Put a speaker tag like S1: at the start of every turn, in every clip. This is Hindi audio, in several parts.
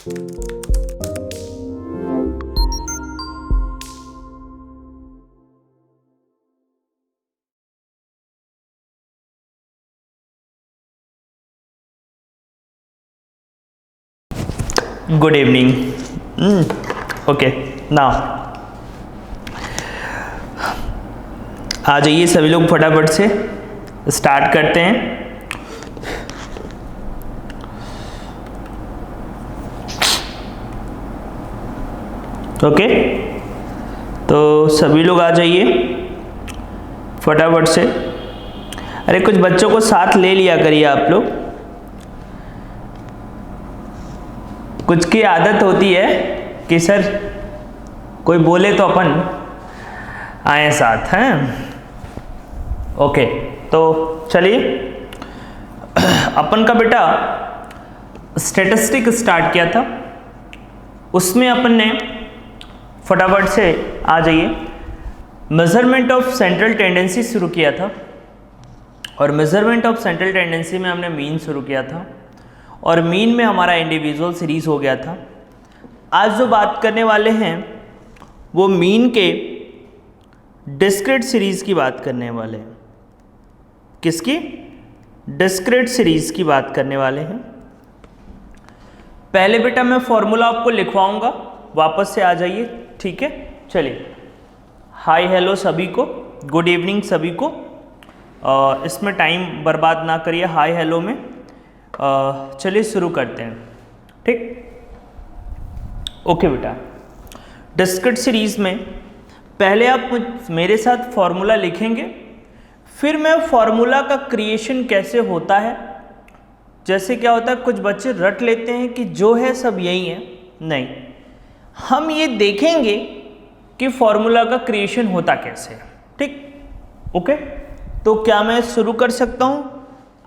S1: Good evening. ओके, नाउ आ जाइए सभी लोग, फटाफट से स्टार्ट करते हैं। ओके, तो सभी लोग आ जाइए फटाफट से। अरे कुछ बच्चों को साथ ले लिया करिए आप लोग, कुछ की आदत होती है कि सर कोई बोले तो अपन आए साथ, हैं? ओके, तो चलिए अपन का बेटा स्टैटिस्टिक स्टार्ट किया था, उसमें अपन ने फटाफट से आ जाइए मेजरमेंट ऑफ सेंट्रल टेंडेंसी शुरू किया था, और मेजरमेंट ऑफ सेंट्रल टेंडेंसी में हमने मीन शुरू किया था, और मीन में हमारा इंडिविजुअल सीरीज हो गया था। आज जो बात करने वाले हैं वो मीन के डिस्क्रीट सीरीज की बात करने वाले हैं। किसकी? डिस्क्रीट सीरीज की बात करने वाले हैं। पहले बेटा मैं फॉर्मूला आपको लिखवाऊंगा, वापस से आ जाइए, ठीक है? चलिए, हाय हेलो सभी को, गुड इवनिंग सभी को। इसमें टाइम बर्बाद ना करिए हाय हेलो में। चलिए शुरू करते हैं, ठीक? ओके बेटा, डिस्क्रीट सीरीज में पहले आप मेरे साथ फॉर्मूला लिखेंगे, फिर मैं फॉर्मूला का क्रिएशन कैसे होता है। जैसे क्या होता है, कुछ बच्चे रट लेते हैं कि जो है सब यही है, नहीं, हम ये देखेंगे कि फॉर्मूला का क्रिएशन होता कैसे है, ठीक? ओके, तो क्या मैं शुरू कर सकता हूँ?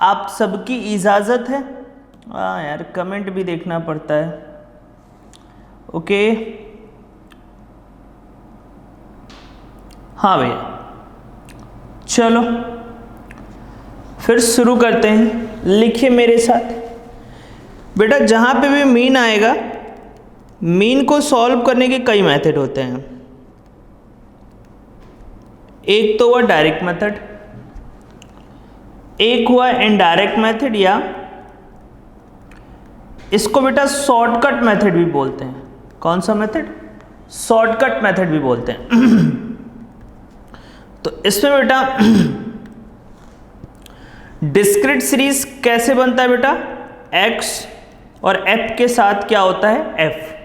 S1: आप सबकी इजाज़त है? हाँ यार, कमेंट भी देखना पड़ता है। ओके, हाँ भैया, चलो फिर शुरू करते हैं। लिखिए मेरे साथ बेटा, जहाँ पे भी मीन आएगा, मीन को सॉल्व करने के कई मेथड होते हैं। एक तो हुआ डायरेक्ट मेथड, एक हुआ इनडायरेक्ट मेथड, या इसको बेटा शॉर्टकट मेथड भी बोलते हैं। कौन सा मेथड? शॉर्टकट मेथड भी बोलते हैं। तो इसमें बेटा डिस्क्रीट सीरीज कैसे बनता है बेटा? x और f के साथ क्या होता है? f।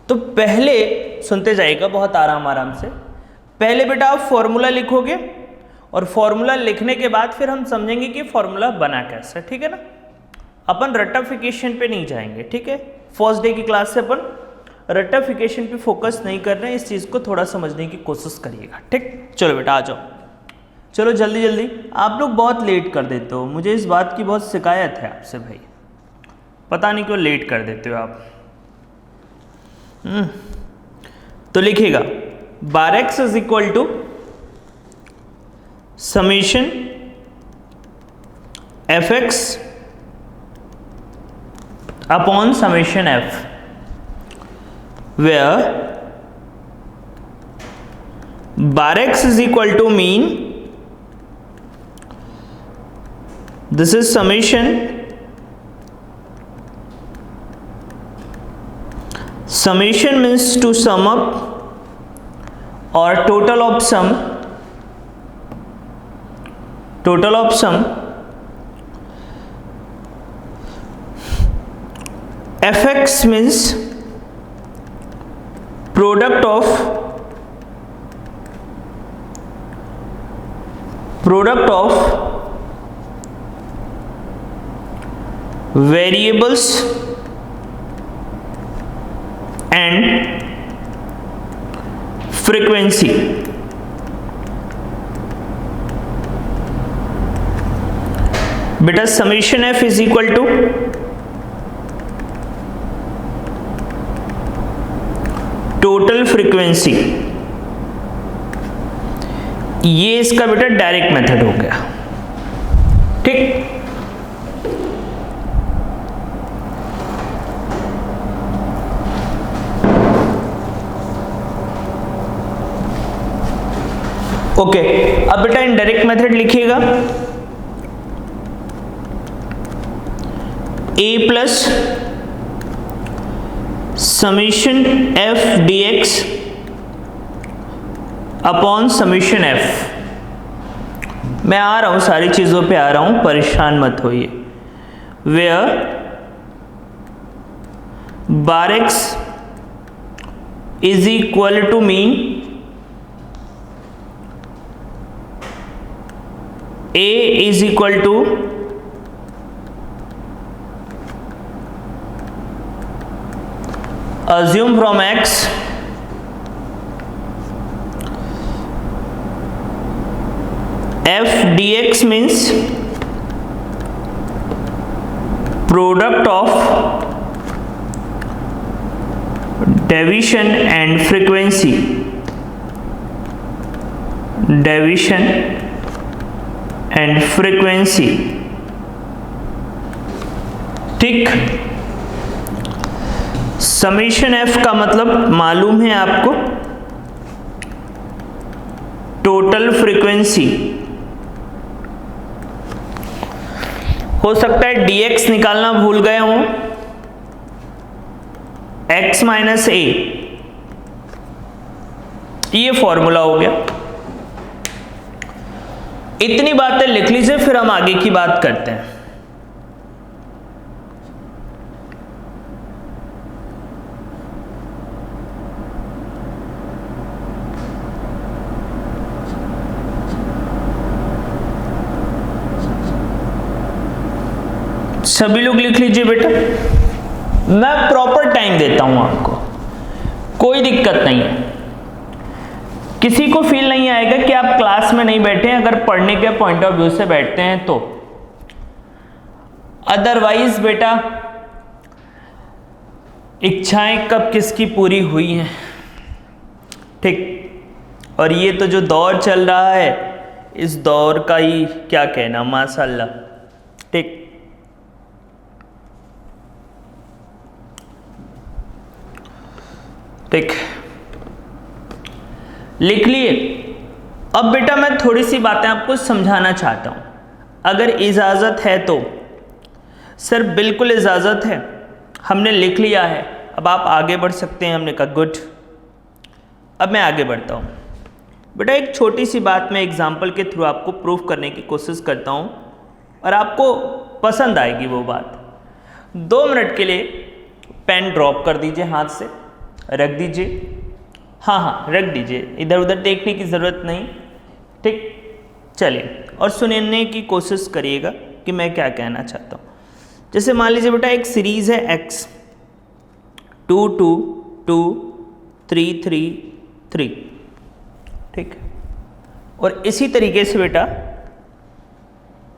S1: तो पहले सुनते जाइएगा बहुत आराम से। पहले बेटा आप फॉर्मूला लिखोगे, और फॉर्मूला लिखने के बाद फिर हम समझेंगे कि फॉर्मूला बना कैसे, ठीक है ना? अपन रट्टाफिकेशन पे नहीं जाएंगे, ठीक है? फर्स्ट डे की क्लास से अपन रट्टाफिकेशन पे फोकस नहीं कर रहे हैं, इस चीज़ को थोड़ा समझने की कोशिश करिएगा, ठीक? चलो बेटा आ जाओ, चलो जल्दी जल्दी। आप लोग बहुत लेट कर देते हो, मुझे इस बात की बहुत शिकायत है आपसे भाई, पता नहीं क्यों लेट कर देते हो आप। तो लिखिएगा bar x is equal to summation f x upon summation f, where bar x is equal to mean, this is summation, summation means to sum up or total of sum, total of sum, fx means product of variables and frequency। बेटा summation f is equal to total frequency, ये इसका बेटा डायरेक्ट मेथड हो गया, ठीक? ओके, अब बेटा इनडायरेक्ट मेथड लिखिएगा, a plus summation f dx upon summation f। मैं आ रहा हूं, सारी चीजों पे आ रहा हूं, परेशान मत होइए। Where bar x is equal to mean a is equal to assume from x f dx means product of deviation and frequency, deviation and frequency. ठीक, समीशन एफ का मतलब मालूम है आपको, टोटल फ्रीक्वेंसी। हो सकता है dx निकालना भूल गए हो, x माइनस ए, ये फॉर्मूला हो गया। इतनी बातें लिख लीजिए, फिर हम आगे की बात करते हैं। सभी लोग लिख लीजिए बेटा, मैं प्रॉपर टाइम देता हूं आपको, कोई दिक्कत नहीं है। किसी को फील नहीं आएगा कि आप क्लास में नहीं बैठे हैं, अगर पढ़ने के पॉइंट ऑफ व्यू से बैठते हैं तो। अदरवाइज बेटा इच्छाएं कब किसकी पूरी हुई हैं, ठीक। और ये तो जो दौर चल रहा है, इस दौर का ही क्या कहना, माशाल्लाह, ठीक। ठीक, लिख लिए। अब बेटा मैं थोड़ी सी बातें आपको समझाना चाहता हूं, अगर इजाज़त है तो। सर बिल्कुल इजाज़त है, हमने लिख लिया है, अब आप आगे बढ़ सकते हैं। हमने कहा गुड। अब मैं आगे बढ़ता हूं बेटा, एक छोटी सी बात मैं एग्जाम्पल के थ्रू आपको प्रूफ करने की कोशिश करता हूं और आपको पसंद आएगी वो बात। 2 मिनट के लिए पेन ड्रॉप कर दीजिए, हाथ से रख दीजिए। हाँ, रख दीजिए, इधर उधर देखने की ज़रूरत नहीं, ठीक। चलिए, और सुनने की कोशिश करिएगा कि मैं क्या कहना चाहता हूँ। जैसे मान लीजिए बेटा एक सीरीज़ है x, 2 2 2 3 3 3, ठीक। और इसी तरीके से बेटा,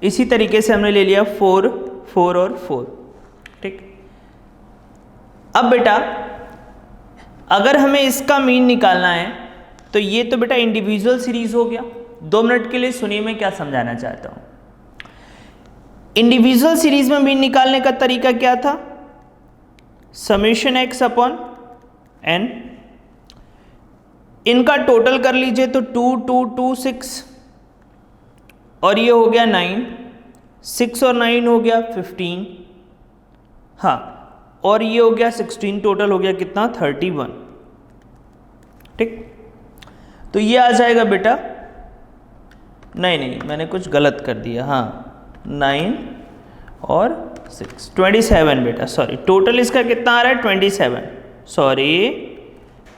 S1: इसी तरीके से हमने ले लिया 4 4 और 4, ठीक। अब बेटा अगर हमें इसका मीन निकालना है तो ये तो बेटा इंडिविजुअल सीरीज हो गया। 2 मिनट के लिए सुनिए मैं क्या समझाना चाहता हूं। इंडिविजुअल सीरीज में मीन निकालने का तरीका क्या था, समेशन x अपॉन n, इनका टोटल कर लीजिए तो 2 2 2 6, और ये हो गया 9, 6 और 9 हो गया 15, हाँ, और ये हो गया 16, टोटल हो गया कितना, 31, ठीक। तो ये आ जाएगा बेटा, नहीं मैंने कुछ गलत कर दिया, हाँ, 9 और 6, 27 बेटा, सॉरी। टोटल इसका कितना आ रहा है, 27, सॉरी,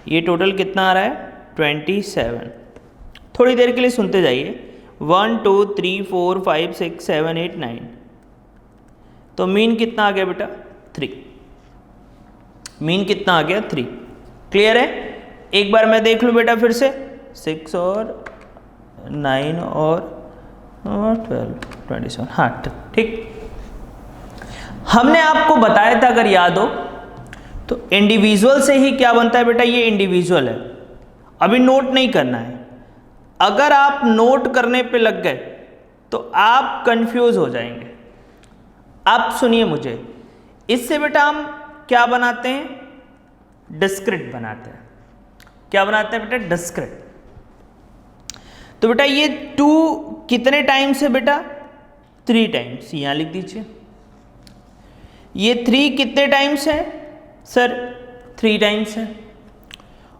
S1: ये टोटल कितना आ रहा है, 27। थोड़ी देर के लिए सुनते जाइए। 1 2 3 4 5 6 7 8 9, तो मीन कितना आ गया बेटा, 3। मीन कितना आ गया, 3। क्लियर है? एक बार मैं देख लूँ बेटा फिर से, 6 और 9 और 12 27, हाँ ठीक। हमने आपको बताया था, अगर याद हो तो, इंडिविजुअल से ही क्या बनता है बेटा, ये इंडिविजुअल है। अभी नोट नहीं करना है, अगर आप नोट करने पे लग गए तो आप कंफ्यूज हो जाएंगे। आप सुनिए मुझे, इससे बेटा हम क्या बनाते हैं, डिस्क्रिट बनाते हैं। क्या बनाते हैं बेटा, डिस्क्रिट। तो तो बेटा ये 2 कितने टाइम्स है बेटा? 3 टाइम्स, यहाँ लिख दीजिए। ये 3 कितने टाइम्स है सर? 3 टाइम्स है।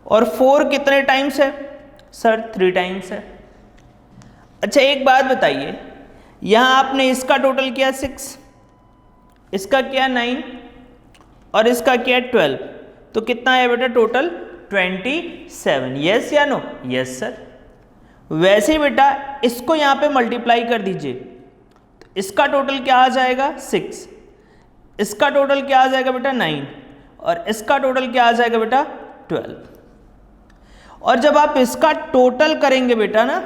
S1: और 4 कितने टाइम्स है सर? 3 टाइम्स है। अच्छा एक बात बताइए, यहाँ आपने इसका टोटल किया 6, इसका किया 9 और इसका किया 12, तो कितना है बेटा टोटल? 27। यस या नो? Yes sir. वैसे ही बेटा इसको यहाँ पे मल्टीप्लाई कर दीजिए, तो इसका टोटल क्या आ जाएगा? 6, इसका टोटल क्या आ जाएगा बेटा? 9 और इसका टोटल क्या आ जाएगा बेटा? 12। और जब आप इसका टोटल करेंगे बेटा ना,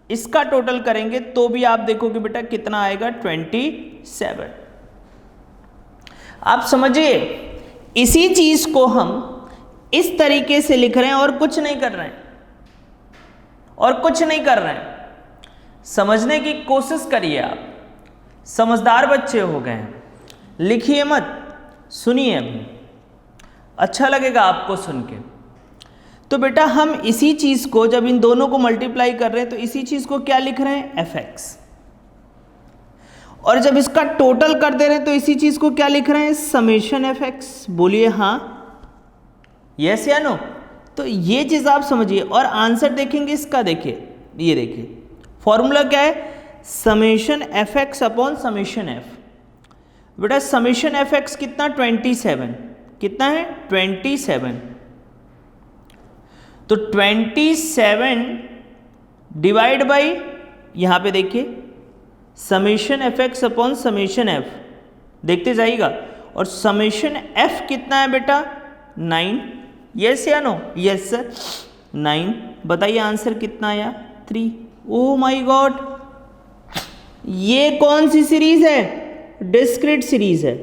S1: इसका टोटल करेंगे तो भी आप देखोगे बेटा कितना आएगा? 27। आप समझिए, इसी चीज को हम इस तरीके से लिख रहे हैं और कुछ नहीं कर रहे हैं, और कुछ नहीं कर रहे हैं। समझने की कोशिश करिए, आप समझदार बच्चे हो गए हैं। लिखिए मत, सुनिए अभी, अच्छा लगेगा आपको सुन के। तो बेटा हम इसी चीज को जब इन दोनों को मल्टीप्लाई कर रहे हैं तो इसी चीज को क्या लिख रहे हैं? fx। और जब इसका टोटल कर दे रहे हैं तो इसी चीज को क्या लिख रहे हैं? Summation fx। बोलिए हाँ, यस या नो? तो ये चीज आप समझिए और आंसर देखेंगे इसका। देखिए, ये देखिए फॉर्मूला क्या है? Summation fx upon summation f। बेटा समेशन fx कितना? 27। कितना है? 27। तो 27 डिवाइड बाई, यहां पे देखिए summation fx upon summation f, देखते जाइएगा। और समेशन f कितना है बेटा? 9। यस या नो? Yes sir, 9। बताइए आंसर कितना आया? 3। ओ माय गॉड, ये कौन सी सीरीज है? डिस्क्रीट सीरीज है।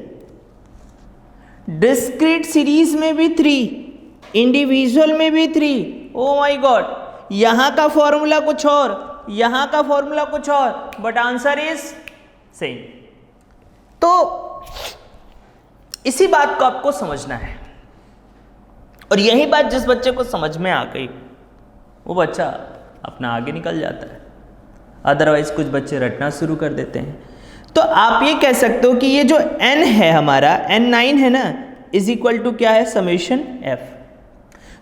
S1: डिस्क्रीट सीरीज में भी 3, इंडिविजुअल में भी 3। ओ माय गॉड, यहां का फॉर्मूला कुछ और, यहां का फॉर्मूला कुछ और, बट आंसर इज सेम। तो इसी बात को आपको समझना है, और यही बात जिस बच्चे को समझ में आ गई वो बच्चा अपना आगे निकल जाता है। अदरवाइज कुछ बच्चे रटना शुरू कर देते हैं। तो आप ये कह सकते हो कि ये जो n है हमारा, n9 है ना, इज इक्वल टू क्या है? Summation f।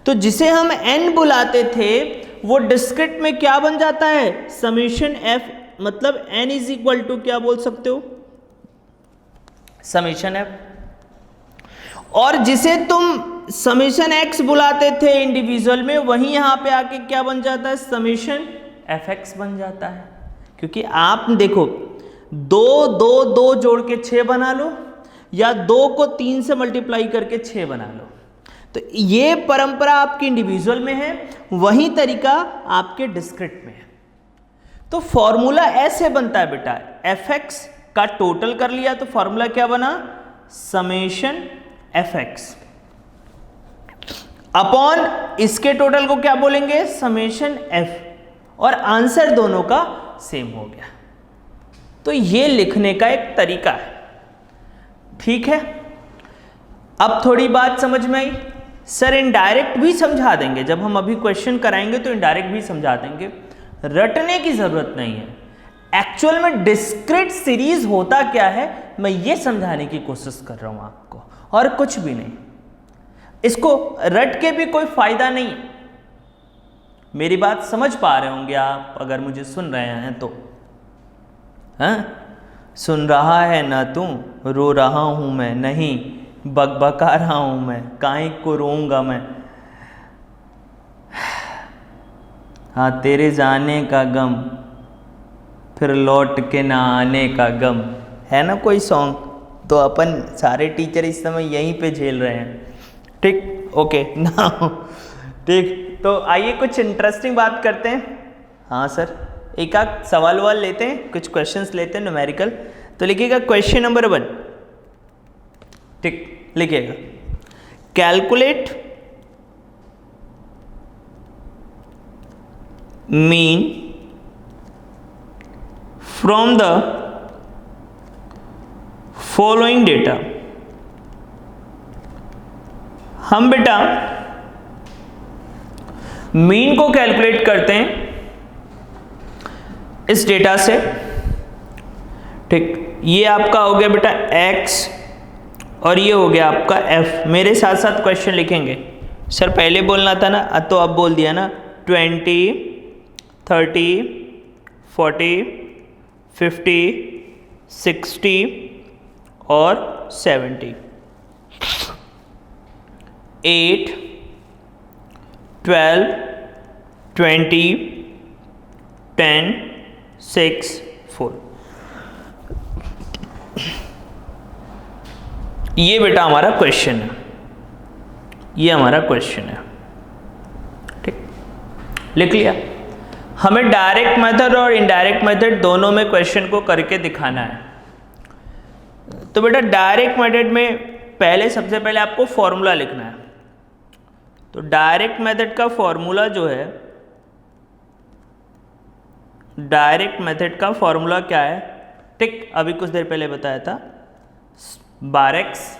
S1: तो जिसे हम n बुलाते थे वो डिस्क्रिट में क्या बन जाता है? Summation f। मतलब n इज इक्वल टू क्या बोल सकते हो? Summation f। और जिसे तुम समेशन x बुलाते थे इंडिविजुअल में, वही यहां पे आके क्या बन जाता है? समेशन fx बन जाता है। क्योंकि आप देखो, 2 जोड़ के 6 बना लो, या 2 को 3 से मल्टीप्लाई करके 6 बना लो। तो ये परंपरा आपकी इंडिविजुअल में है, वही तरीका आपके डिस्क्रिट में है। तो फॉर्मूला ऐसे बनता है बेटा, fx का टोटल कर लिया तो फॉर्मूला क्या बना? समेशन fx अपॉन इसके टोटल को क्या बोलेंगे? Summation f। और आंसर दोनों का सेम हो गया। तो ये लिखने का एक तरीका है, ठीक है। अब थोड़ी बात समझ में आई? सर इनडायरेक्ट भी समझा देंगे, जब हम अभी क्वेश्चन कराएंगे तो इनडायरेक्ट भी समझा देंगे, रटने की जरूरत नहीं है। एक्चुअल में डिस्क्रीट सीरीज होता क्या है मैं ये समझाने की कोशिश कर रहा हूं आपको, और कुछ भी नहीं। इसको रट के भी कोई फायदा नहीं। मेरी बात समझ पा रहे होंगे आप अगर मुझे सुन रहे हैं तो। हाँ, सुन रहा है ना तू, रो रहा हूं मैं नहीं, बकबका रहा हूं मैं, काहे को रोऊंगा मैं। हाँ, तेरे जाने का गम, फिर लौट के ना आने का गम, है ना कोई सॉन्ग? तो अपन सारे टीचर इस समय यहीं पे झेल रहे हैं, ठीक? ओके ना, ठीक। तो आइए कुछ इंटरेस्टिंग बात करते हैं। हाँ सर, एक आध सवाल वाल लेते हैं, कुछ क्वेश्चंस लेते हैं न्यूमेरिकल। तो लिखिएगा क्वेश्चन नंबर 1, ठीक, लिखिएगा calculate mean from the following data. हम बेटा मीन को कैलकुलेट करते हैं इस डेटा से, ठीक, ये आपका हो गया बेटा x और ये हो गया आपका f। मेरे साथ साथ क्वेश्चन लिखेंगे। सर पहले बोलना था ना, तो अब बोल दिया ना। 20, 30, 40, 50, 60 और 70। 8, 12, 20, 10, 6, 4। ये बेटा हमारा क्वेश्चन है, ये हमारा क्वेश्चन है, ठीक, लिख लिया। हमें डायरेक्ट मेथड और इनडायरेक्ट मेथड दोनों में क्वेश्चन को करके दिखाना है। तो बेटा डायरेक्ट मेथड में पहले सबसे पहले आपको फॉर्मूला लिखना है। तो डायरेक्ट मेथड का फॉर्मूला जो है, डायरेक्ट मेथड का फॉर्मूला क्या है, ठीक, अभी कुछ देर पहले बताया था। Bar x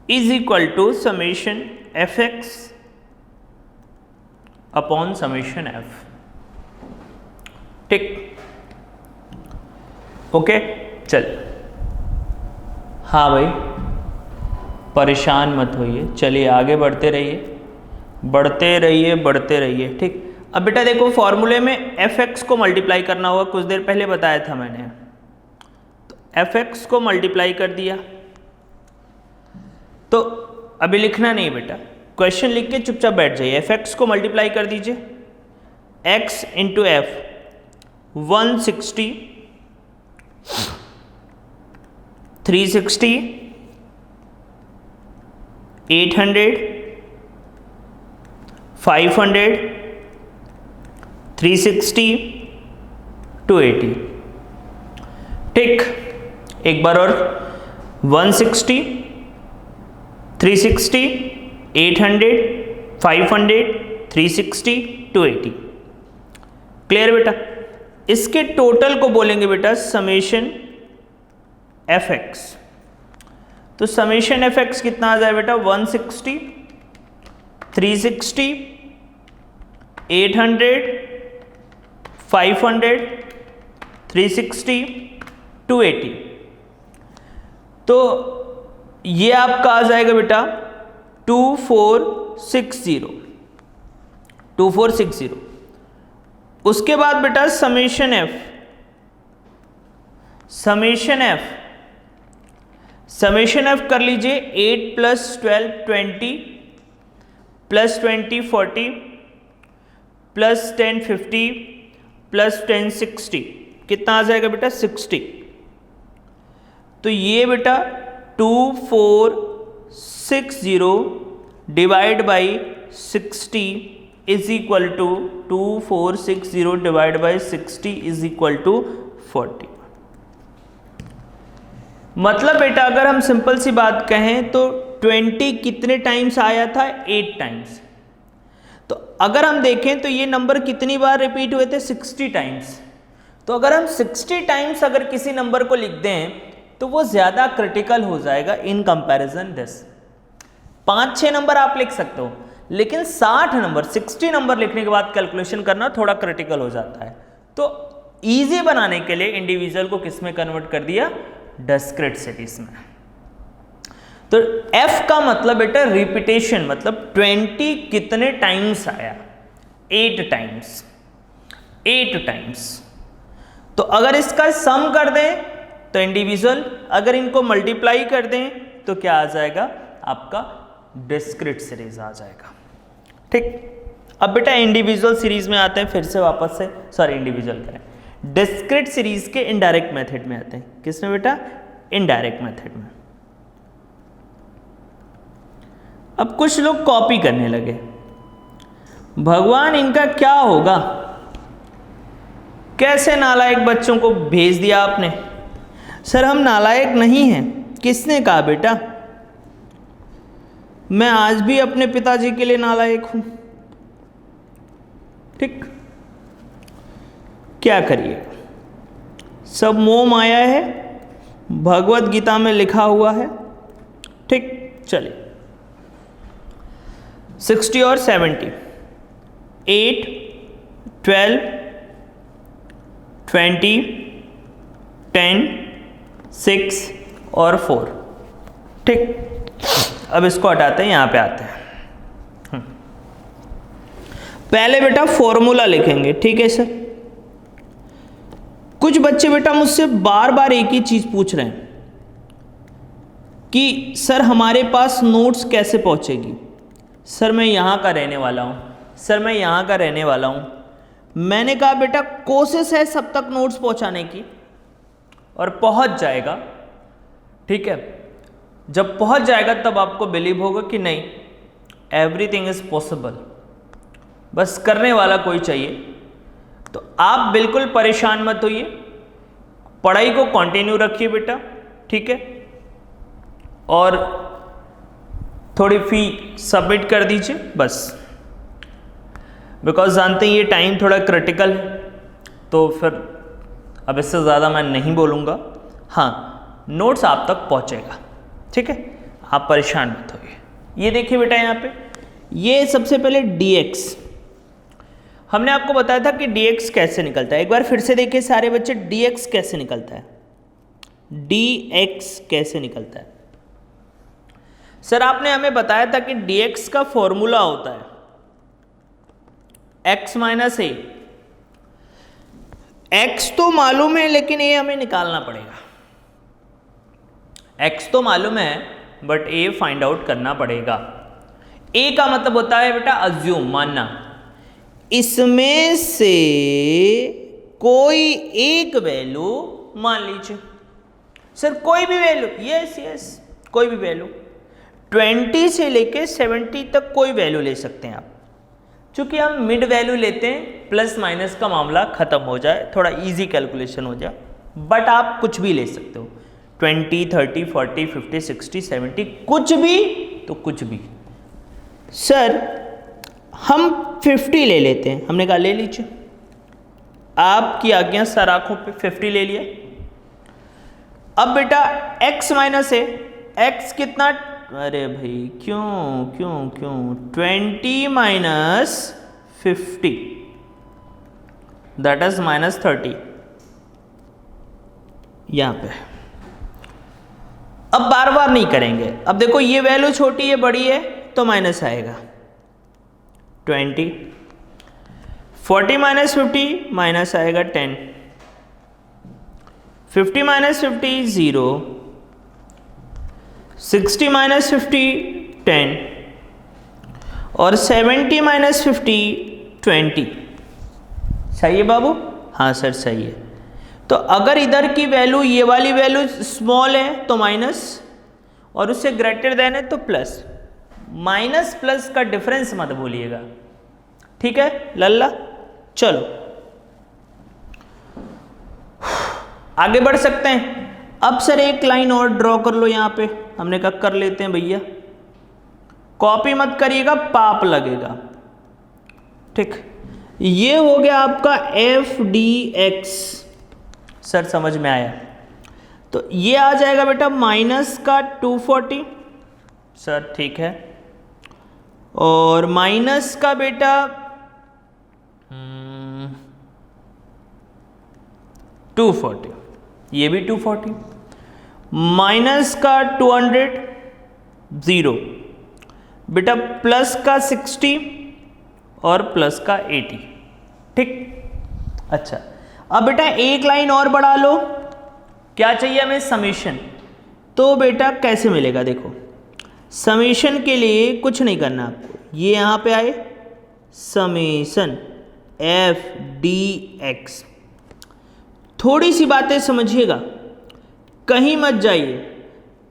S1: is equal to summation f x upon summation f, ठीक, ओके। चल, हाँ भाई परेशान मत होइए, चलिए आगे बढ़ते रहिए, बढ़ते रहिए, बढ़ते रहिए, ठीक। अब बेटा देखो फॉर्मूले में एफ एक्स को मल्टीप्लाई करना होगा, कुछ देर पहले बताया था मैंने। तो एफ एक्स को मल्टीप्लाई कर दिया, तो अभी लिखना नहीं बेटा, क्वेश्चन लिख के चुपचाप बैठ जाइए। एफ एक्स को मल्टीप्लाई कर दीजिए, एक्स इंटू एफ 160, 360, 800, 500, 360, 280, ठीक। एक बार और 160, 360, 800, 500, 360, 280, क्लियर बेटा। इसके टोटल को बोलेंगे बेटा समेशन एफ एक्स। तो समेशन एफ एक्स कितना आ जाए बेटा, 160, 360, 800, 500, 360, 280। तो ये आपका आ जाएगा बेटा 2460, 2460। उसके बाद बेटा summation F, summation F, summation F कर लीजिए 8 + 12 20 + 20 40 + 10 50 + 10 60, कितना आ जाएगा बेटा 60। तो ये बेटा 2460 divide by 60 is equal to 2460 divide by 60 is equal to 40। मतलब बेटा अगर हम सिंपल सी बात कहें तो 20 कितने टाइम्स आया था, 8 टाइम्स। तो अगर हम देखें तो ये नंबर कितनी बार रिपीट हुए थे, 60 टाइम्स। तो अगर हम 60 टाइम्स अगर किसी नंबर को लिख दें तो वो ज़्यादा क्रिटिकल हो जाएगा इन कंपैरिजन दिस। 5-6 नंबर आप लिख सकते हो, लेकिन 60 नंबर 60 नंबर लिखने के बाद कैलकुलेशन करना थोड़ा क्रिटिकल हो जाता है। तो ईजी बनाने के लिए इंडिविजुअल को किस में कन्वर्ट कर दिया, डिस्क्रीट सीरीज में। तो F का मतलब बेटा रिपीटेशन, मतलब 20 कितने टाइम्स आया, 8 टाइम्स, 8 टाइम्स। तो अगर इसका सम कर दें तो इंडिविजुअल, अगर इनको मल्टीप्लाई कर दें तो क्या आ जाएगा आपका डिस्क्रीट सीरीज आ जाएगा, ठीक। अब बेटा इंडिविजुअल सीरीज में आते हैं, फिर से वापस से, सॉरी इंडिविजुअल करें, डिस्क्रीट सीरीज के इनडायरेक्ट मेथड में आते हैं। किसमें बेटा, इनडायरेक्ट मेथड में। अब कुछ लोग कॉपी करने लगे, भगवान इनका क्या होगा, कैसे नालायक बच्चों को भेज दिया आपने। सर हम नालायक नहीं हैं। किसने कहा बेटा, मैं आज भी अपने पिताजी के लिए नालायक हूं, ठीक। क्या करिए, सब मोह माया है, भगवत गीता में लिखा हुआ है, ठीक। चलिए 60 और 70, 8, 12, 20, 10, 6 और 4। ठीक, अब इसको हटाते हैं, यहाँ पे आते हैं। पहले बेटा फॉर्मूला लिखेंगे, ठीक है सर। कुछ बच्चे बेटा मुझसे बार बार एक ही चीज पूछ रहे हैं कि सर हमारे पास नोट्स कैसे पहुंचेगी। सर मैं यहाँ का रहने वाला हूँ, सर मैं यहाँ का रहने वाला हूँ। मैंने कहा बेटा कोशिश है सब तक नोट्स पहुँचाने की और पहुँच जाएगा, ठीक है। जब पहुँच जाएगा तब आपको बिलीव होगा कि नहीं, एवरीथिंग इज पॉसिबल, बस करने वाला कोई चाहिए। तो आप बिल्कुल परेशान मत होइए, पढ़ाई को कंटिन्यू रखिए बेटा, ठीक है। और थोड़ी फी सबमिट कर दीजिए बस, बिकॉज जानते हैं ये टाइम थोड़ा क्रिटिकल है, तो फिर अब इससे ज़्यादा मैं नहीं बोलूँगा। हाँ, नोट्स आप तक पहुँचेगा, ठीक है, आप परेशान मत होइए। ये देखिए बेटा यहाँ पे, ये सबसे पहले dx, हमने आपको बताया था कि dx कैसे निकलता है। एक बार फिर से देखिए सारे बच्चे, dx कैसे निकलता है, dx कैसे निकलता है। सर आपने हमें बताया था कि dx का फॉर्मूला होता है x माइनस ए। x तो मालूम है लेकिन a हमें निकालना पड़ेगा। x तो मालूम है बट a फाइंड आउट करना पड़ेगा। a का मतलब होता है बेटा अज्यूम, मानना। इसमें से कोई एक वैल्यू मान लीजिए। सर कोई भी वैल्यू, यस यस, कोई भी वैल्यू 20 से लेके 70 तक कोई वैल्यू ले सकते हैं आप। चूंकि हम मिड वैल्यू लेते हैं, प्लस माइनस का मामला खत्म हो जाए, थोड़ा इजी कैलकुलेशन हो जाए। बट आप कुछ भी ले सकते हो, 20, 30, 40, 50, 60, 70, कुछ भी तो कुछ भी। सर हम 50 ले लेते हैं, हमने कहा ले लीजिए, आपकी आज्ञा सर, आंखों पे 50 ले लिया। अब बेटा x माइनस है, x कितना, अरे भाई क्यों क्यों क्यों, 20 माइनस 50 दैट इज माइनस 30, यहां पे। अब बार बार नहीं करेंगे, अब देखो ये वैल्यू छोटी है बड़ी है तो माइनस आएगा 20, 40 माइनस 50 माइनस आएगा 10, 50 माइनस 50 0, 60 माइनस 50 10 और 70 माइनस 50 20। सही है बाबू? हाँ सर सही है। तो अगर इधर की वैल्यू, ये वाली वैल्यू स्मॉल है तो माइनस, और उससे ग्रेटर देन है तो प्लस। माइनस प्लस का डिफरेंस मत भूलिएगा, ठीक है लल्ला। चलो आगे बढ़ सकते हैं। अब सर एक लाइन और ड्रॉ कर लो यहाँ पे, हमने कहा कर लेते हैं भैया, कॉपी मत करिएगा, पाप लगेगा, ठीक। ये हो गया आपका एफ डी एक्स, सर समझ में आया। तो ये आ जाएगा बेटा माइनस का 240, सर ठीक है, और माइनस का बेटा 240, ये भी 240, माइनस का 200 0, बेटा प्लस का 60 और प्लस का 80, ठीक। अच्छा अब बेटा एक लाइन और बढ़ा लो, क्या चाहिए हमें, समीशन। तो बेटा कैसे मिलेगा, देखो समीशन के लिए कुछ नहीं करना आपको, ये यहाँ पे आए समीशन एफ डी एक्स। थोड़ी सी बातें समझिएगा, कहीं मत जाइए,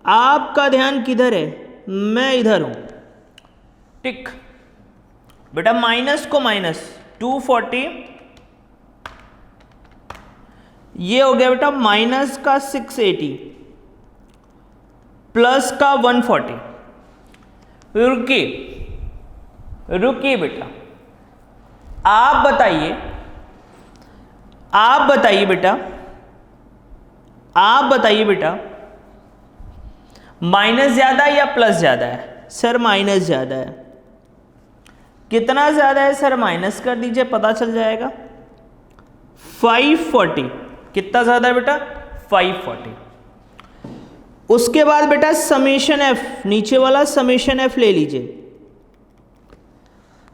S1: आपका ध्यान किधर है, मैं इधर हूं, टिक। बेटा माइनस को माइनस 240, ये हो गया बेटा माइनस का 680 प्लस का 140। रुकिए रुकिए बेटा, आप बताइए बेटा, आप बताइए बेटा, माइनस ज्यादा या प्लस ज्यादा है? सर माइनस ज्यादा है। कितना ज्यादा है सर? माइनस कर दीजिए, पता चल जाएगा। 540, कितना ज्यादा है बेटा? 540। उसके बाद बेटा समेशन एफ, नीचे वाला समेशन एफ ले लीजिए।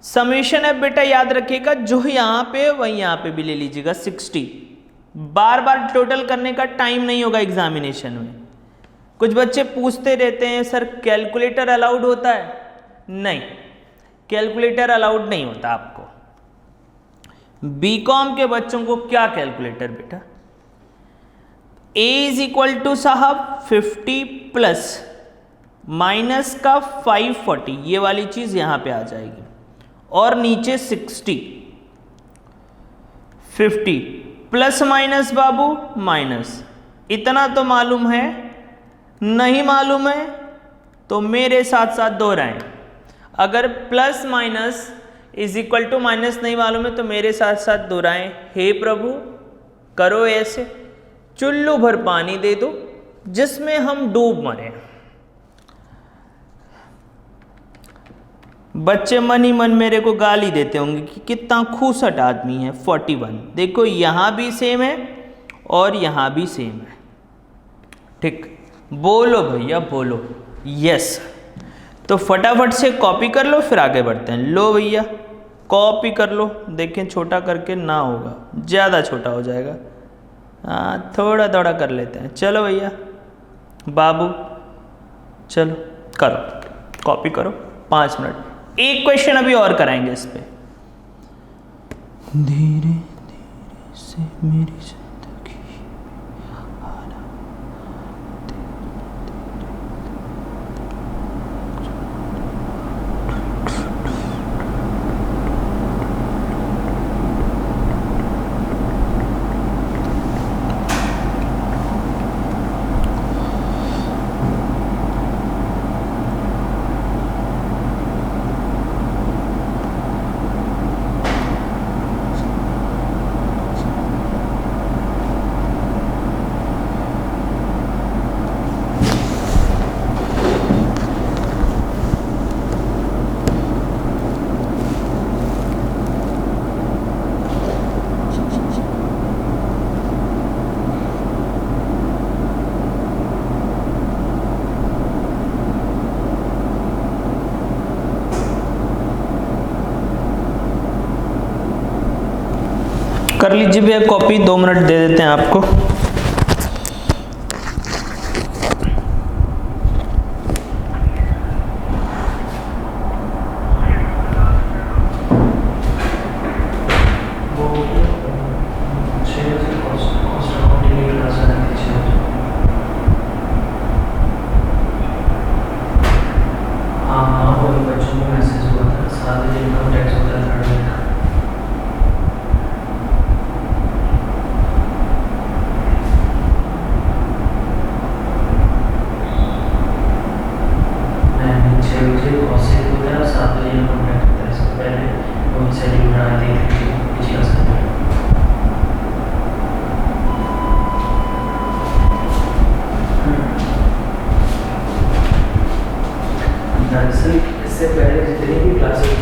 S1: समेशन एफ बेटा याद रखिएगा, जो यहां पे वही यहां पे भी ले लीजिएगा 60। बार बार टोटल करने का टाइम नहीं होगा एग्जामिनेशन में। कुछ बच्चे पूछते रहते हैं सर कैलकुलेटर अलाउड होता है? नहीं, कैलकुलेटर अलाउड नहीं होता आपको। बीकॉम के बच्चों को क्या कैलकुलेटर बेटा? ए इज इक्वल टू साहब 50 प्लस माइनस का 540, ये वाली चीज यहां पे आ जाएगी, और नीचे 60, 50 प्लस माइनस बाबू माइनस। इतना तो मालूम है, नहीं मालूम है तो मेरे साथ साथ दोहराएं। अगर plus minus is equal to minus नहीं मालूम है तो मेरे साथ साथ दोहराएं। हे प्रभु करो ऐसे, चुल्लू भर पानी दे दो जिसमें हम डूब मरे। बच्चे मन ही मन मेरे को गाली देते होंगे कि कितना खूसट आदमी है। 41 देखो यहां भी सेम है और यहां भी सेम है। ठीक, बोलो भैया बोलो। यस, तो फटाफट से कॉपी कर लो फिर आगे बढ़ते हैं। लो भैया कॉपी कर लो, देखें छोटा करके ना होगा, ज़्यादा छोटा हो जाएगा। हाँ थोड़ा थोड़ा कर लेते हैं। चलो भैया बाबू चलो करो, कॉपी करो, 5 मिनट। एक क्वेश्चन अभी और कराएंगे इस पे। धीरे धीरे से मेरी जिंदगी कर लीजिए भैया कॉपी, 2 मिनट दे देते हैं आपको।
S2: इससे पहले जितनी भी क्लासेस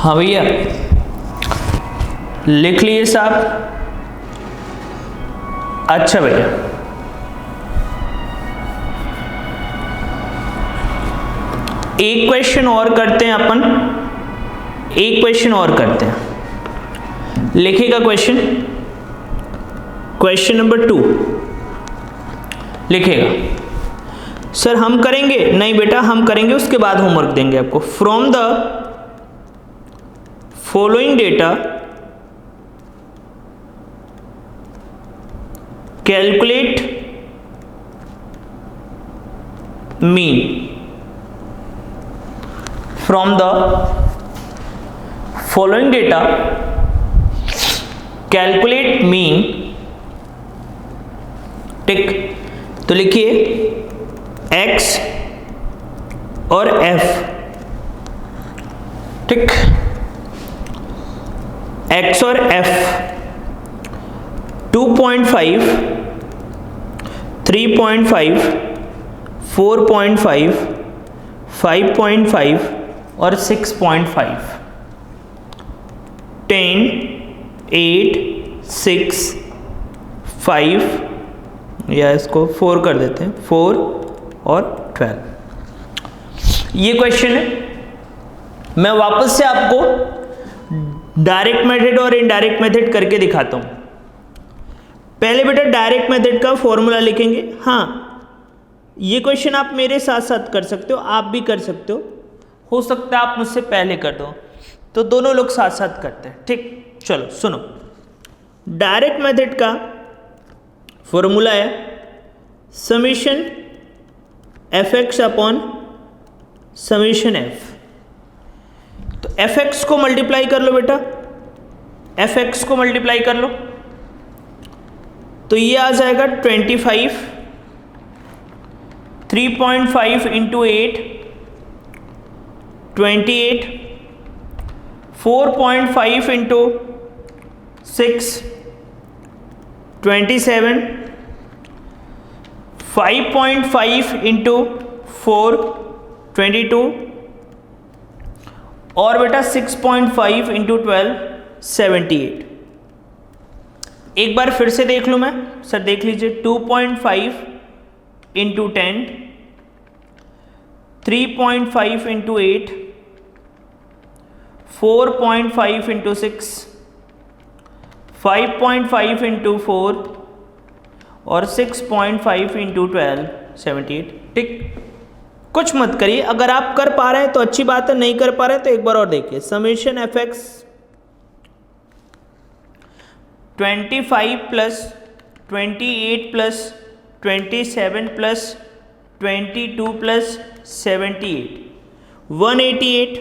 S1: हाँ भैया, लिख लिए साहब। अच्छा भैया, एक क्वेश्चन और करते हैं अपन, एक क्वेश्चन और करते हैं। लिखेगा क्वेश्चन, क्वेश्चन नंबर 2 लिखेगा। सर हम करेंगे? नहीं बेटा, हम करेंगे उसके बाद होमवर्क देंगे आपको। From the following data calculate mean. From the following data calculate mean, टिक। तो लिखिए x और f, टिक। x और f 2.5, 3.5, 4.5, 5.5 और 6.5। 10, 8, 6, 5 या इसको 4 कर देते हैं, 4 और 12। ये क्वेश्चन है। मैं वापस से आपको डायरेक्ट मेथड और इनडायरेक्ट मेथड करके दिखाता हूं। पहले बेटा डायरेक्ट मेथड का फॉर्मूला लिखेंगे। हाँ, ये क्वेश्चन आप मेरे साथ साथ कर सकते हो, आप भी कर सकते हो सकता है आप मुझसे पहले कर दो, तो दोनों लोग साथ साथ करते हैं, ठीक। चलो सुनो, डायरेक्ट मेथड का फॉर्मूला है summation F x upon summation F. तो एफ एक्स को मल्टीप्लाई कर लो बेटा, एफ एक्स को मल्टीप्लाई कर लो, तो ये आ जाएगा 25, 3.5 इंटू 8 28, 4.5 इंटू 6 27, 5.5 इंटू 4 22 और बेटा 6.5 इंटू 12 78। एक बार फिर से देख लूँ मैं, सर देख लीजिए। 2.5 इंटू 10, 3.5 इंटू 8, 4.5 इंटू 6, 5.5 इंटू 4 और 6.5 इंटू 12 78, ठीक। कुछ मत करिए, अगर आप कर पा रहे हैं तो अच्छी बात है, नहीं कर पा रहे हैं तो एक बार और देखिए। Summation f x 25 plus 28 plus 27 plus 22 plus 78 188।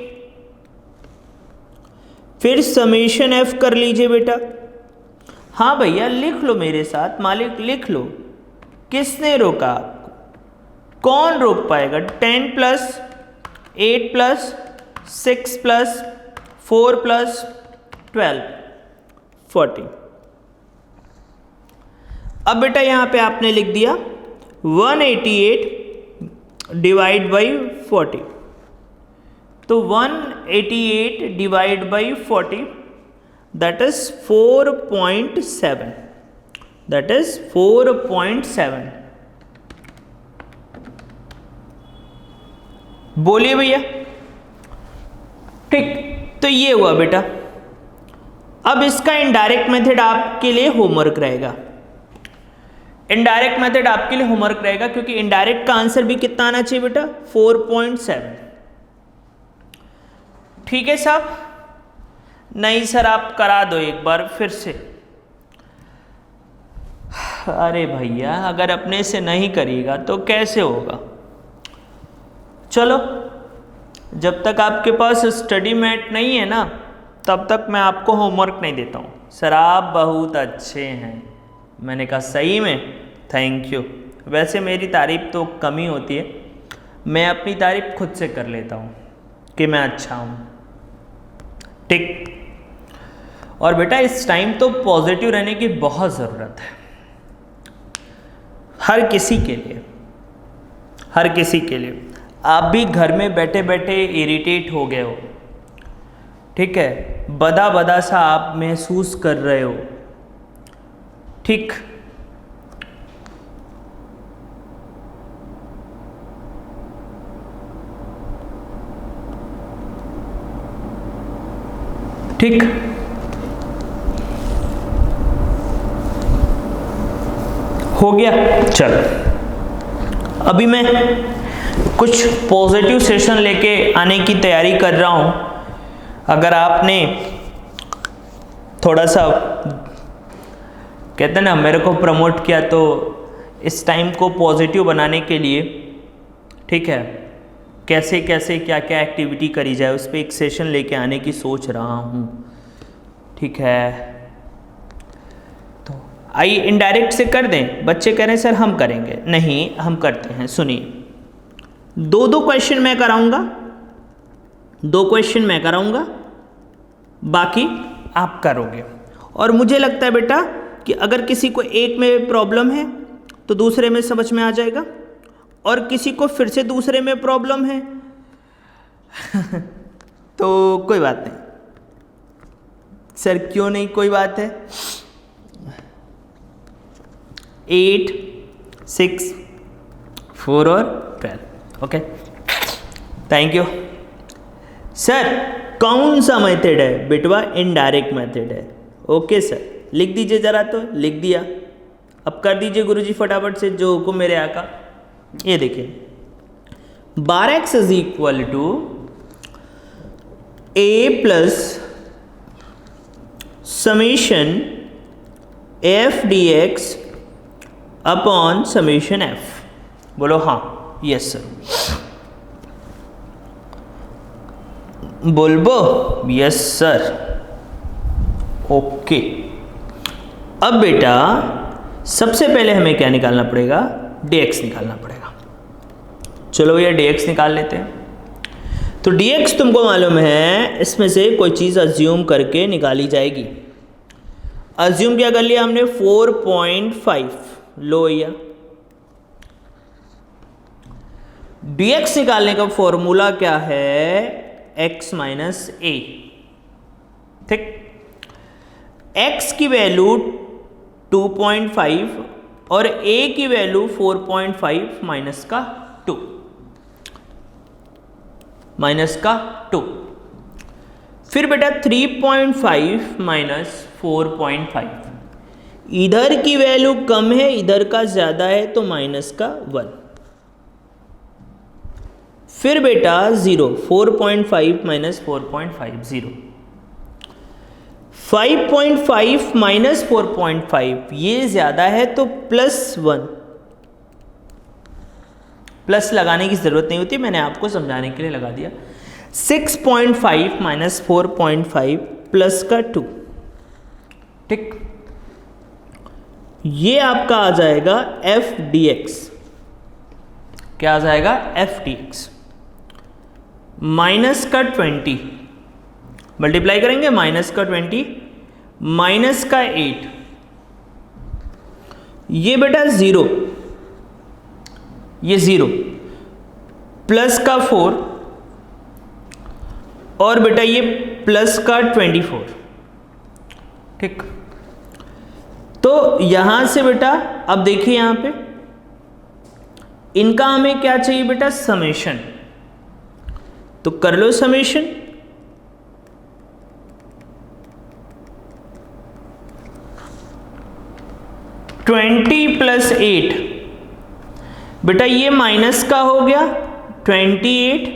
S1: फिर समेशन एफ कर लीजिए बेटा। हाँ भैया लिख लो मेरे साथ, मालिक लिख लो। किसने रोका आपको? कौन रोक पाएगा? 10 प्लस 8 प्लस 6 प्लस 4 प्लस 12 40। अब बेटा यहां पे आपने लिख दिया 188 डिवाइड बाई 40। तो 188 divide by 40 that is 4.7, that is 4.7। बोलिए भैया, ठीक। तो ये हुआ बेटा। अब इसका इनडायरेक्ट मेथड आपके लिए होमवर्क रहेगा। इनडायरेक्ट मेथड आपके लिए होमवर्क रहेगा, क्योंकि इनडायरेक्ट का आंसर भी कितना आना चाहिए बेटा? 4.7। ठीक है साहब? नहीं सर आप करा दो एक बार फिर से। अरे भैया अगर अपने से नहीं करिएगा तो कैसे होगा? चलो, जब तक आपके पास स्टडी मैट नहीं है ना तब तक मैं आपको होमवर्क नहीं देता हूँ। सर आप बहुत अच्छे हैं। मैंने कहा सही में? Thank you. वैसे मेरी तारीफ़ तो कम ही होती है, मैं अपनी तारीफ़ खुद से कर लेता हूँ कि मैं अच्छा हूँ, ठीक। और बेटा इस टाइम तो पॉजिटिव रहने की बहुत ज़रूरत है, हर किसी के लिए, हर किसी के लिए। आप भी घर में बैठे बैठे इरिटेट हो गए हो, ठीक है, बदा बदा सा आप महसूस कर रहे हो। ठीक, ठीक, हो गया। चलो, अभी मैं कुछ पॉजिटिव सेशन लेके आने की तैयारी कर रहा हूँ। अगर आपने थोड़ा सा कहते हैं ना मेरे को प्रमोट किया, तो इस टाइम को पॉजिटिव बनाने के लिए, ठीक है, कैसे कैसे क्या क्या एक्टिविटी करी जाए उस पर एक सेशन लेके आने की सोच रहा हूँ। ठीक है, तो आइए इनडायरेक्ट से कर दें। बच्चे कह रहे हैं सर हम करेंगे, नहीं हम करते हैं। सुनिए, दो क्वेश्चन मैं कराऊंगा, 2 क्वेश्चन मैं कराऊंगा, बाकी आप करोगे। और मुझे लगता है बेटा कि अगर किसी को एक में प्रॉब्लम है तो दूसरे में समझ में आ जाएगा, और किसी को फिर से दूसरे में प्रॉब्लम है तो कोई बात नहीं सर, क्यों नहीं, कोई बात है। 8, 6, 4 और 12। Okay, thank you sir. कौन सा मेथड है बेटवा? इनडायरेक्ट मेथड है। ओके सर, लिख दीजिए जरा। तो लिख दिया, अब कर दीजिए गुरुजी फटाफट से जो हुक्म मेरे आका। ये देखिए, 12x is equal to a plus summation F D X upon summation F. बोलो हाँ, यस सर। बोलबो यस सर। ओके, अब बेटा सबसे पहले हमें क्या निकालना पड़ेगा? dx निकालना पड़ेगा। चलो भैया dx निकाल लेते हैं। तो dx तुमको मालूम है, इसमें से कोई चीज़ अज्यूम करके निकाली जाएगी। अज्यूम क्या कर लिया हमने? 4.5। लो भैया, dx निकालने का फॉर्मूला क्या है? x माइनस ए। ठीक, x की वैल्यू 2.5 और a की वैल्यू 4.5 माइनस का 2, माइनस का 2। फिर बेटा 3.5 माइनस 4.5, इधर की वैल्यू कम है, इधर का ज्यादा है, तो माइनस का 1। फिर बेटा 0, 4.5 माइनस 4.5 0। 5.5 माइनस 4.5 ये ज्यादा है तो +1। प्लस लगाने की जरूरत नहीं होती, मैंने आपको समझाने के लिए लगा दिया। 6.5 माइनस 4.5 प्लस का 2। ठीक, ये आपका आ जाएगा एफ डी एक्स। क्या आ जाएगा? एफ डी एक्स माइनस का 20, मल्टीप्लाई करेंगे, माइनस का 20 माइनस का 8, ये बेटा 0, ये 0 प्लस का 4 और बेटा ये प्लस का 24। ठीक, तो यहां से बेटा अब देखिए यहां पे इनका हमें क्या चाहिए बेटा? समेशन। तो कर लो समेशन। +8 बेटा ये माइनस का हो गया 28,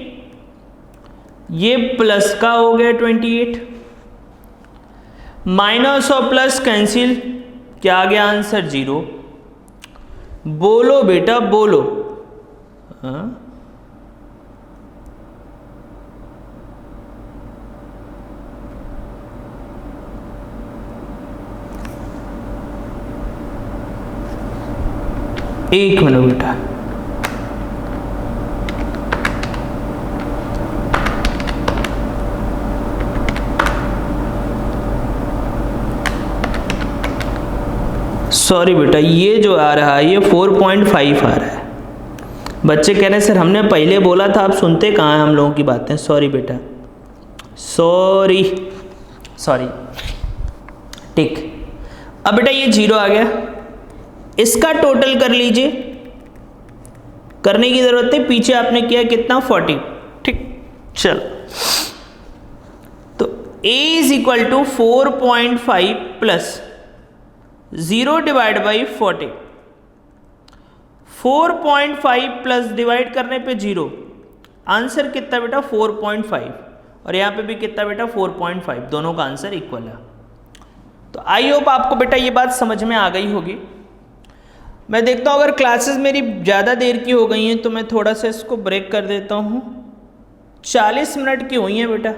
S1: ये प्लस का हो गया 28। माइनस और प्लस कैंसिल, क्या आ गया आंसर? 0। बोलो बेटा बोलो। हाँ, एक मिनट बेटा, सॉरी बेटा, ये जो आ रहा है ये 4.5 आ रहा है। बच्चे कह रहे हैं सर हमने पहले बोला था, आप सुनते कहाँ हैं हम लोगों की बातें। सॉरी बेटा, सॉरी ठीक। अब बेटा ये 0 आ गया, इसका टोटल कर लीजिए, करने की जरूरत है, पीछे आपने किया कितना 40, ठीक। चल तो a is equal to 4.5 plus 0 divide by 40, 4.5 plus divide करने पे 0, आंसर कितना बेटा 4.5, और यहाँ पे भी कितना बेटा 4.5, दोनों का आंसर इक्वल है। तो आई होप आपको बेटा ये बात समझ में आ गई होगी। मैं देखता हूँ अगर क्लासेस मेरी ज़्यादा देर की हो गई हैं तो मैं थोड़ा सा इसको ब्रेक कर देता हूँ। 40 मिनट की हुई हैं बेटा,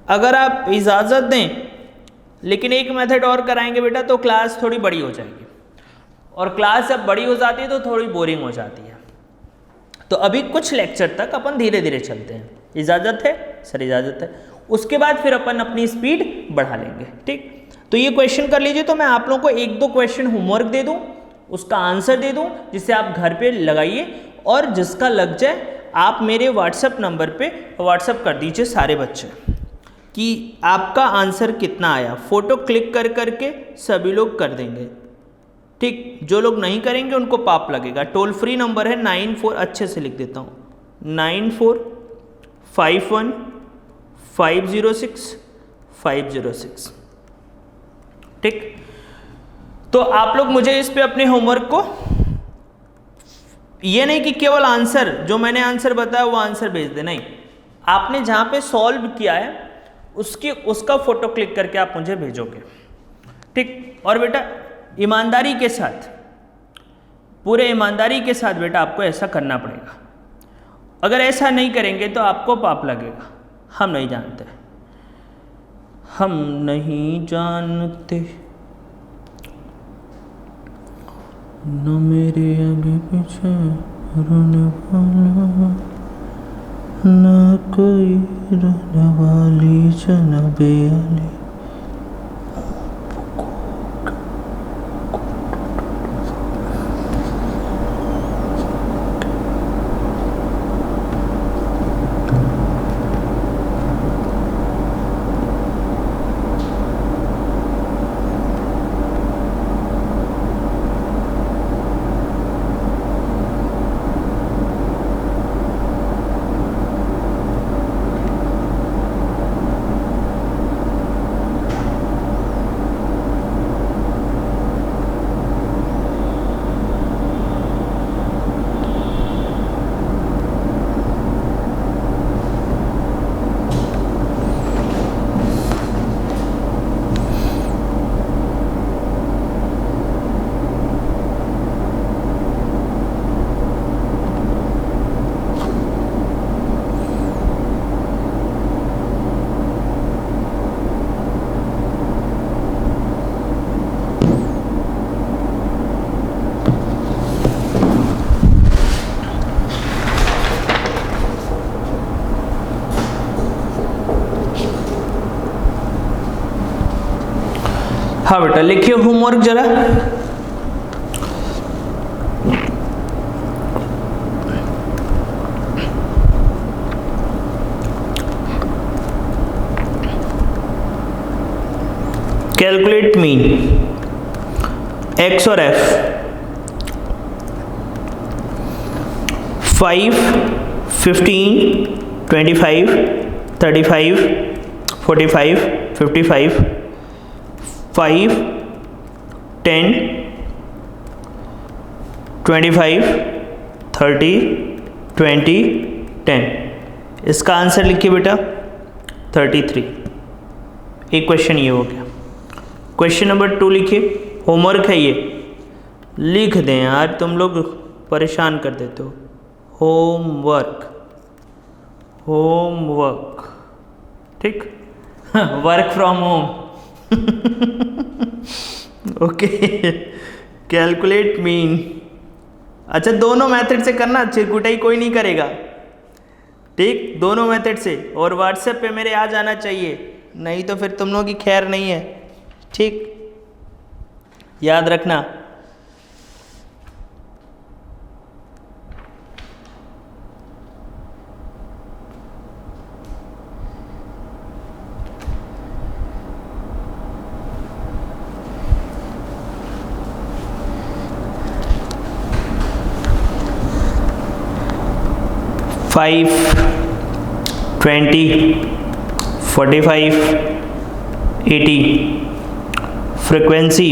S1: अगर आप इजाज़त दें, लेकिन एक मेथड और कराएंगे बेटा तो क्लास थोड़ी बड़ी हो जाएगी, और क्लास जब बड़ी हो जाती है तो थोड़ी बोरिंग हो जाती है। तो अभी कुछ लेक्चर तक अपन धीरे धीरे चलते हैं, इजाज़त है सर? इजाज़त है। उसके बाद फिर अपन अपनी स्पीड बढ़ा लेंगे, ठीक। तो ये क्वेश्चन कर लीजिए, तो मैं आप लोगों को 1-2 क्वेश्चन होमवर्क दे दूं, उसका आंसर दे दूं, जिसे आप घर पे लगाइए, और जिसका लग जाए आप मेरे व्हाट्सएप नंबर पे व्हाट्सएप कर दीजिए सारे बच्चे कि आपका आंसर कितना आया। फ़ोटो क्लिक कर करके सभी लोग कर देंगे, ठीक। जो लोग नहीं करेंगे उनको पाप लगेगा। टोल फ्री नंबर है 94, अच्छे से लिख देता हूँ, 9451506506, ठीक। तो आप लोग मुझे इस पे अपने होमवर्क को, ये नहीं कि केवल आंसर जो मैंने आंसर बताया वो आंसर भेज दे, नहीं, आपने जहाँ पे सॉल्व किया है उसका फोटो क्लिक करके आप मुझे भेजोगे, ठीक। और बेटा ईमानदारी के साथ, पूरे ईमानदारी के साथ बेटा आपको ऐसा करना पड़ेगा। अगर ऐसा नहीं करेंगे तो आपको पाप लगेगा। हम नहीं जानते, हम नहीं जानते, न मेरे आगे पीछे रोने वाला, न कोई रोने वाली जनाबे अली। हाँ बेटा लिखिए होमवर्क जरा। कैलकुलेट मीन एक्स और एफ 5, 15, 25, 35, 45, 55, 5, 10, 25, 30, 20, 10। इसका आंसर लिखिए बेटा 33। एक क्वेश्चन ये हो गया। क्वेश्चन नंबर 2 लिखिए, होमवर्क है ये, लिख दें यार, तुम लोग परेशान कर देते हो। होमवर्क, होमवर्क, ठीक, work from home. Okay, calculate mean. अच्छा दोनों मेथड से करना, चिरकुटाई कोई नहीं करेगा, ठीक, दोनों मेथड से। और व्हाट्सएप पे मेरे आ जाना चाहिए, नहीं तो फिर तुम लोगों की खैर नहीं है, ठीक, याद रखना। 5, 20, 45, 80, फ्रिक्वेंसी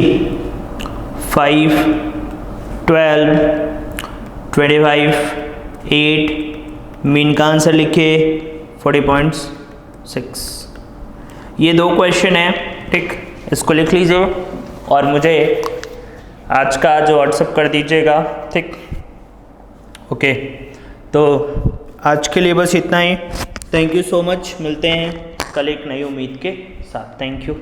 S1: 5, 12, 25, 8, मीन का आंसर लिखिए 40.6। ये 2 क्वेश्चन हैं, ठीक, इसको लिख लीजिए और मुझे आज का जो व्हाट्सअप कर दीजिएगा, ठीक। ओके, तो आज के लिए बस इतना ही। थैंक यू सो मच, मिलते हैं कल एक नई उम्मीद के साथ। Thank you.